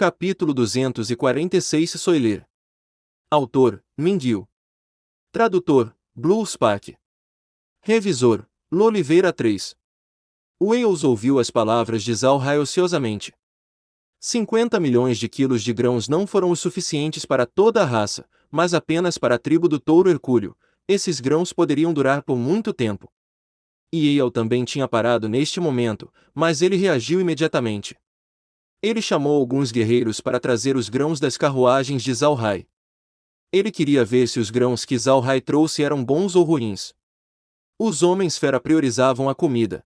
Capítulo 246 Soiler. Autor, Mindil. Tradutor, Blue Spark. Revisor, Loliveira 3. Wales ouviu as palavras de Zalhai ociosamente. 50 milhões de quilos de grãos não foram o suficientes para toda a raça, mas apenas para a tribo do touro hercúleo. Esses grãos poderiam durar por muito tempo. E Eyal também tinha parado neste momento, mas ele reagiu imediatamente. Ele chamou alguns guerreiros para trazer os grãos das carruagens de Zalhai. Ele queria ver se os grãos que Zalhai trouxe eram bons ou ruins. Os homens-fera priorizavam a comida.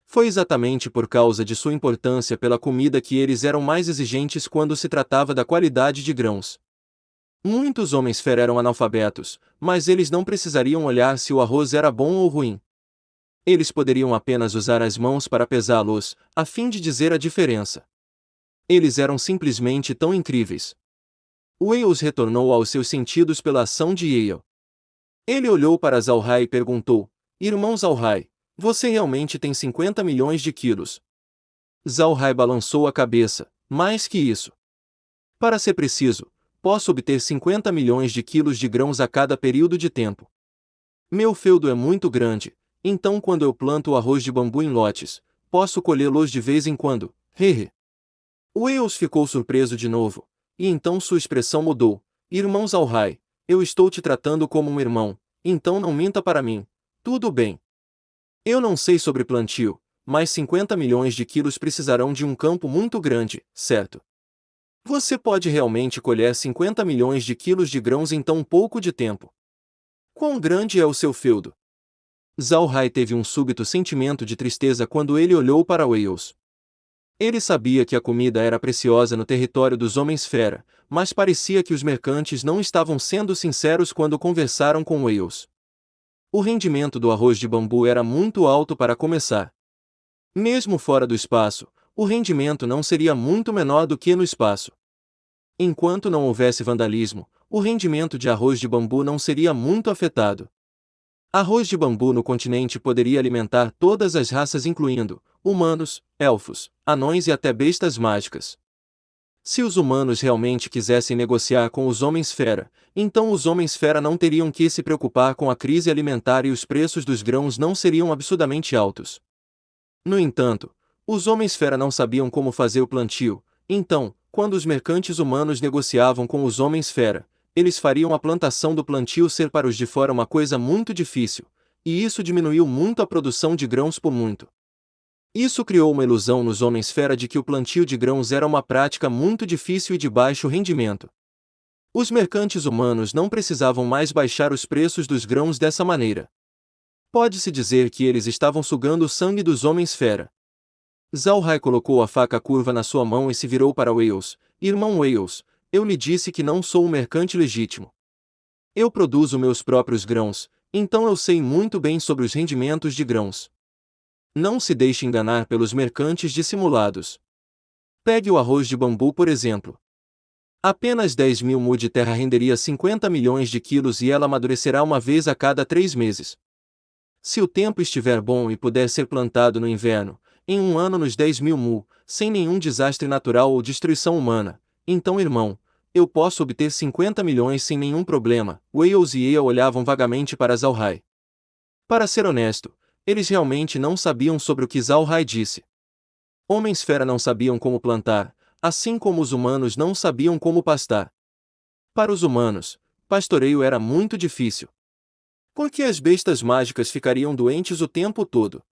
Foi exatamente por causa de sua importância pela comida que eles eram mais exigentes quando se tratava da qualidade de grãos. Muitos homens-fera eram analfabetos, mas eles não precisariam olhar se o arroz era bom ou ruim. Eles poderiam apenas usar as mãos para pesá-los, a fim de dizer a diferença. Eles eram simplesmente tão incríveis. Wales retornou aos seus sentidos pela ação de Eyal. Ele olhou para Zalhai e perguntou: Irmão Zalhai, você realmente tem 50 milhões de quilos? Zalhai balançou a cabeça: mais que isso. Para ser preciso, posso obter 50 milhões de quilos de grãos a cada período de tempo. Meu feudo é muito grande, então quando eu planto o arroz de bambu em lotes, posso colhê-los de vez em quando. Hehe. Wales ficou surpreso de novo, e então sua expressão mudou. Irmão Zalhai, eu estou te tratando como um irmão, então não minta para mim. Tudo bem. Eu não sei sobre plantio, mas 50 milhões de quilos precisarão de um campo muito grande, certo? Você pode realmente colher 50 milhões de quilos de grãos em tão pouco de tempo. Quão grande é o seu feudo? Zalhai teve um súbito sentimento de tristeza quando ele olhou para Wales. Ele sabia que a comida era preciosa no território dos homens-fera, mas parecia que os mercantes não estavam sendo sinceros quando conversaram com Wales. O rendimento do arroz de bambu era muito alto para começar. Mesmo fora do espaço, o rendimento não seria muito menor do que no espaço. Enquanto não houvesse vandalismo, o rendimento de arroz de bambu não seria muito afetado. Arroz de bambu no continente poderia alimentar todas as raças incluindo humanos, elfos, anões e até bestas mágicas. Se os humanos realmente quisessem negociar com os homens-fera, então os homens-fera não teriam que se preocupar com a crise alimentar e os preços dos grãos não seriam absurdamente altos. No entanto, os homens-fera não sabiam como fazer o plantio, então, quando os mercantes humanos negociavam com os homens-fera, eles fariam a plantação do plantio ser para os de fora uma coisa muito difícil, e isso diminuiu muito a produção de grãos por muito. Isso criou uma ilusão nos homens-fera de que o plantio de grãos era uma prática muito difícil e de baixo rendimento. Os mercantes humanos não precisavam mais baixar os preços dos grãos dessa maneira. Pode-se dizer que eles estavam sugando o sangue dos homens-fera. Zalhai colocou a faca curva na sua mão e se virou para Wales. Irmão Wales, eu lhe disse que não sou um mercante legítimo. Eu produzo meus próprios grãos, então eu sei muito bem sobre os rendimentos de grãos. Não se deixe enganar pelos mercantes dissimulados. Pegue o arroz de bambu por exemplo. Apenas 10.000 mu de terra renderia 50 milhões de quilos e ela amadurecerá uma vez a cada 3 meses. Se o tempo estiver bom e puder ser plantado no inverno, em um ano nos 10.000 mu, sem nenhum desastre natural ou destruição humana, então irmão, eu posso obter 50 milhões sem nenhum problema. Wales e Eyal olhavam vagamente para Zalhai. Para ser honesto, eles realmente não sabiam sobre o que Zalhai disse. Homens-fera não sabiam como plantar, assim como os humanos não sabiam como pastar. Para os humanos, pastoreio era muito difícil. Porque as bestas mágicas ficariam doentes o tempo todo.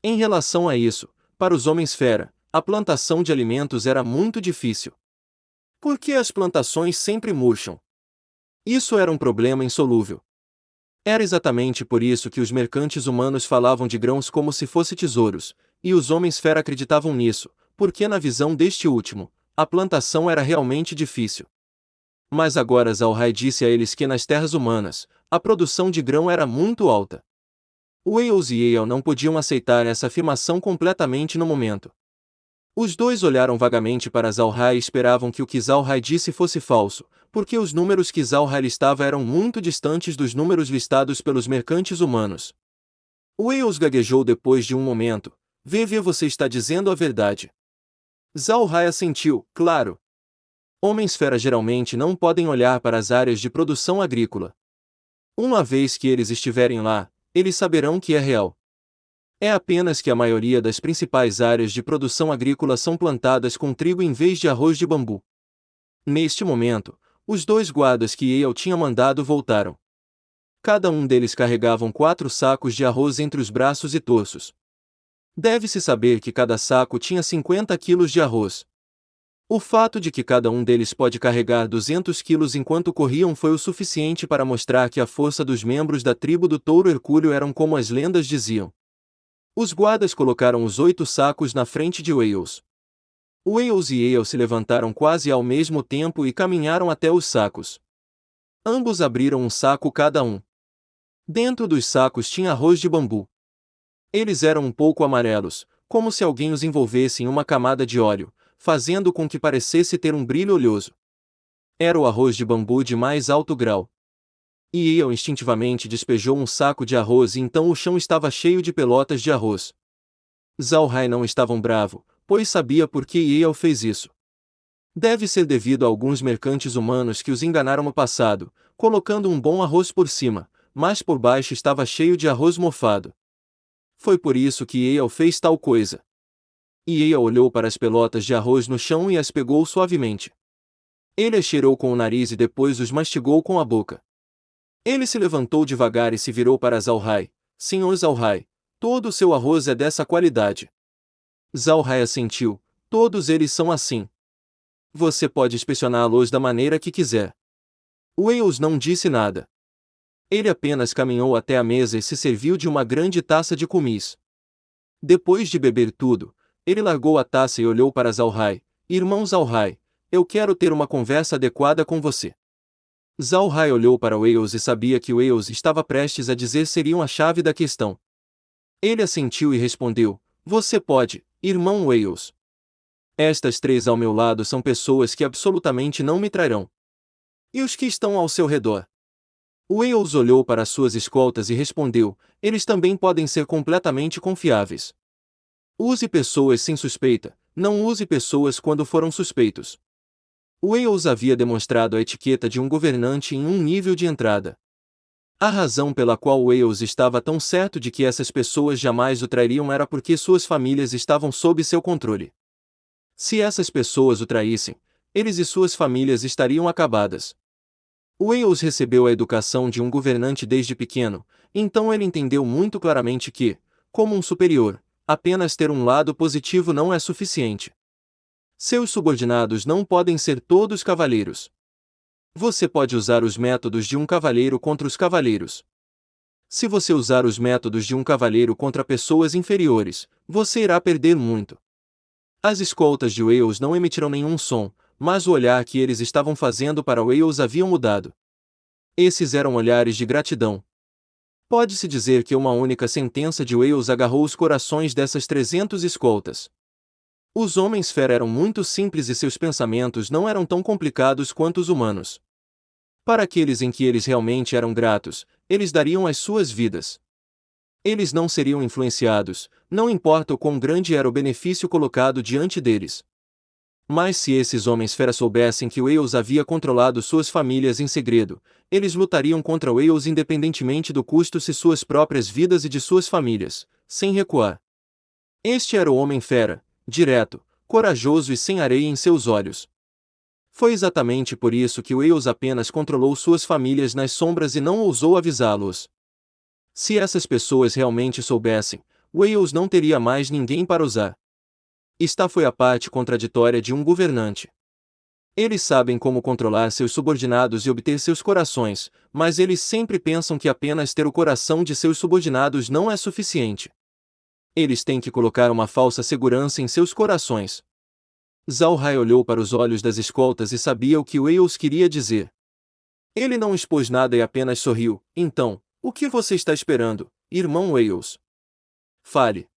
Em relação a isso, para os homens-fera, a plantação de alimentos era muito difícil. Porque as plantações sempre murcham. Isso era um problema insolúvel. Era exatamente por isso que os mercantes humanos falavam de grãos como se fossem tesouros, e os homens-fera acreditavam nisso, porque na visão deste último, a plantação era realmente difícil. Mas agora Zalhai disse a eles que nas terras humanas, a produção de grão era muito alta. Wales e Eyal não podiam aceitar essa afirmação completamente no momento. Os dois olharam vagamente para Zalhai e esperavam que o que Zalhai disse fosse falso, porque os números que Zalhai listava eram muito distantes dos números listados pelos mercantes humanos. Wales gaguejou depois de um momento. Você está dizendo a verdade. Zhao Hai assentiu, claro. Homens-fera geralmente não podem olhar para as áreas de produção agrícola. Uma vez que eles estiverem lá, eles saberão que é real. É apenas que a maioria das principais áreas de produção agrícola são plantadas com trigo em vez de arroz de bambu. Neste momento, os dois guardas que Yale tinha mandado voltaram. Cada um deles carregavam 4 sacos de arroz entre os braços e torsos. Deve-se saber que cada saco tinha 50 quilos de arroz. O fato de que cada um deles pode carregar 200 quilos enquanto corriam foi o suficiente para mostrar que a força dos membros da tribo do touro hercúleo eram como as lendas diziam. Os guardas colocaram os 8 sacos na frente de Wales. Wales e Yale se levantaram quase ao mesmo tempo e caminharam até os sacos. Ambos abriram um saco cada um. Dentro dos sacos tinha arroz de bambu. Eles eram um pouco amarelos, como se alguém os envolvesse em uma camada de óleo, fazendo com que parecesse ter um brilho oleoso. Era o arroz de bambu de mais alto grau. E Yale instintivamente despejou um saco de arroz e então o chão estava cheio de pelotas de arroz. Zhao Hai não estava bravo, pois sabia por que Yale fez isso. Deve ser devido a alguns mercantes humanos que os enganaram no passado, colocando um bom arroz por cima, mas por baixo estava cheio de arroz mofado. Foi por isso que Yale fez tal coisa. Yale olhou para as pelotas de arroz no chão e as pegou suavemente. Ele as cheirou com o nariz e depois os mastigou com a boca. Ele se levantou devagar e se virou para Zhao Hai. Senhor Zhao Hai, todo o seu arroz é dessa qualidade. Zhao Hai assentiu, todos eles são assim. Você pode inspecioná-los da maneira que quiser. Wales não disse nada. Ele apenas caminhou até a mesa e se serviu de uma grande taça de kumis. Depois de beber tudo, ele largou a taça e olhou para Zhao Hai. Irmão Zhao Hai, eu quero ter uma conversa adequada com você. Zhao Hai olhou para Wales e sabia que Wales estava prestes a dizer seriam a chave da questão. Ele assentiu e respondeu, você pode, irmão Wales. Estas 3 ao meu lado são pessoas que absolutamente não me trairão. E os que estão ao seu redor? Wales olhou para suas escoltas e respondeu, eles também podem ser completamente confiáveis. Use pessoas sem suspeita, não use pessoas quando foram suspeitos. Wales havia demonstrado a etiqueta de um governante em um nível de entrada. A razão pela qual Wales estava tão certo de que essas pessoas jamais o trairiam era porque suas famílias estavam sob seu controle. Se essas pessoas o traíssem, eles e suas famílias estariam acabadas. Wales recebeu a educação de um governante desde pequeno, então ele entendeu muito claramente que, como um superior, apenas ter um lado positivo não é suficiente. Seus subordinados não podem ser todos cavalheiros. Você pode usar os métodos de um cavalheiro contra os cavalheiros. Se você usar os métodos de um cavalheiro contra pessoas inferiores, você irá perder muito. As escoltas de Wales não emitiram nenhum som, mas o olhar que eles estavam fazendo para Wales havia mudado. Esses eram olhares de gratidão. Pode-se dizer que uma única sentença de Wales agarrou os corações dessas 300 escoltas. Os homens-fera eram muito simples e seus pensamentos não eram tão complicados quanto os humanos. Para aqueles em que eles realmente eram gratos, eles dariam as suas vidas. Eles não seriam influenciados, não importa o quão grande era o benefício colocado diante deles. Mas se esses homens-fera soubessem que Wales havia controlado suas famílias em segredo, eles lutariam contra Wales independentemente do custo de suas próprias vidas e de suas famílias, sem recuar. Este era o homem-fera, direto, corajoso e sem areia em seus olhos. Foi exatamente por isso que Wales apenas controlou suas famílias nas sombras e não ousou avisá-los. Se essas pessoas realmente soubessem, Wales não teria mais ninguém para usar. Esta foi a parte contraditória de um governante. Eles sabem como controlar seus subordinados e obter seus corações, mas eles sempre pensam que apenas ter o coração de seus subordinados não é suficiente. Eles têm que colocar uma falsa segurança em seus corações. Zhao Hai olhou para os olhos das escoltas e sabia o que Wales queria dizer. Ele não expôs nada e apenas sorriu. Então, o que você está esperando, irmão Wales? Fale.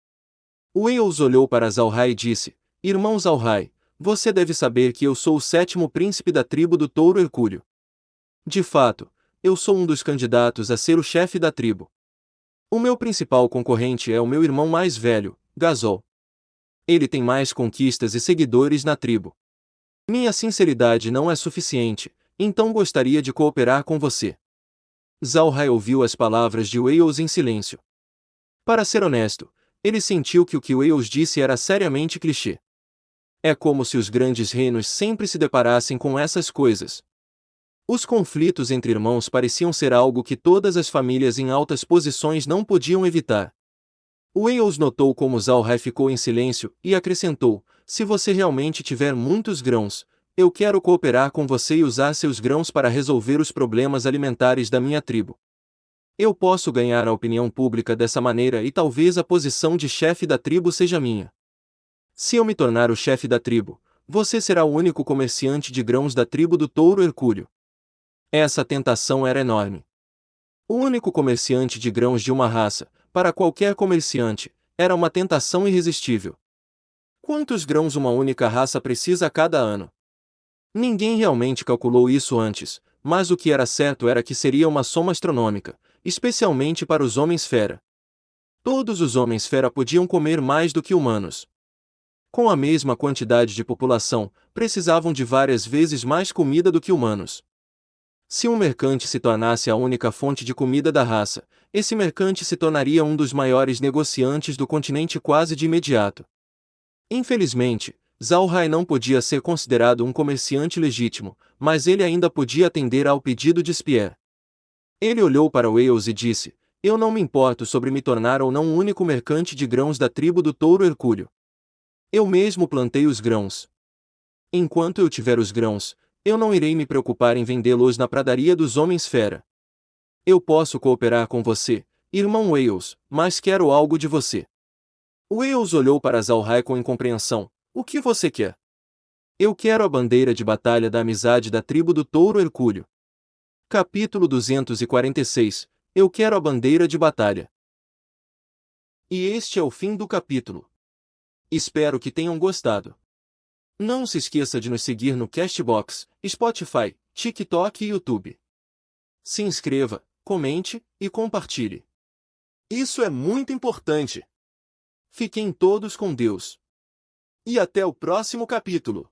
Wales olhou para Zhao Hai e disse, irmão Zhao Hai, você deve saber que eu sou o 7º príncipe da tribo do touro hercúleo. De fato, eu sou um dos candidatos a ser o chefe da tribo. O meu principal concorrente é o meu irmão mais velho, Gazol. Ele tem mais conquistas e seguidores na tribo. Minha sinceridade não é suficiente, então gostaria de cooperar com você. Zhao Hai ouviu as palavras de Wales em silêncio. Para ser honesto, ele sentiu que o que Wales disse era seriamente clichê. É como se os grandes reinos sempre se deparassem com essas coisas. Os conflitos entre irmãos pareciam ser algo que todas as famílias em altas posições não podiam evitar. Wales notou como Zhao Hai ficou em silêncio e acrescentou: se você realmente tiver muitos grãos, eu quero cooperar com você e usar seus grãos para resolver os problemas alimentares da minha tribo. Eu posso ganhar a opinião pública dessa maneira e talvez a posição de chefe da tribo seja minha. Se eu me tornar o chefe da tribo, você será o único comerciante de grãos da tribo do Touro Hercúleo. Essa tentação era enorme. O único comerciante de grãos de uma raça, para qualquer comerciante, era uma tentação irresistível. Quantos grãos uma única raça precisa a cada ano? Ninguém realmente calculou isso antes, mas o que era certo era que seria uma soma astronômica, especialmente para os homens-fera. Todos os homens-fera podiam comer mais do que humanos. Com a mesma quantidade de população, precisavam de várias vezes mais comida do que humanos. Se um mercante se tornasse a única fonte de comida da raça, esse mercante se tornaria um dos maiores negociantes do continente quase de imediato. Infelizmente, Zhao Hai não podia ser considerado um comerciante legítimo, mas ele ainda podia atender ao pedido de Spier. Ele olhou para Wales e disse: eu não me importo sobre me tornar ou não um único mercante de grãos da tribo do Touro Hercúleo. Eu mesmo plantei os grãos. Enquanto eu tiver os grãos, eu não irei me preocupar em vendê-los na pradaria dos homens-fera. Eu posso cooperar com você, irmão Wales, mas quero algo de você. Wales olhou para Zhao Hai com incompreensão. O que você quer? Eu quero a bandeira de batalha da amizade da tribo do Touro Hercúleo. Capítulo 246. Eu quero a bandeira de batalha. E este é o fim do capítulo. Espero que tenham gostado. Não se esqueça de nos seguir no Castbox, Spotify, TikTok e YouTube. Se inscreva, comente e compartilhe. Isso é muito importante. Fiquem todos com Deus. E até o próximo capítulo.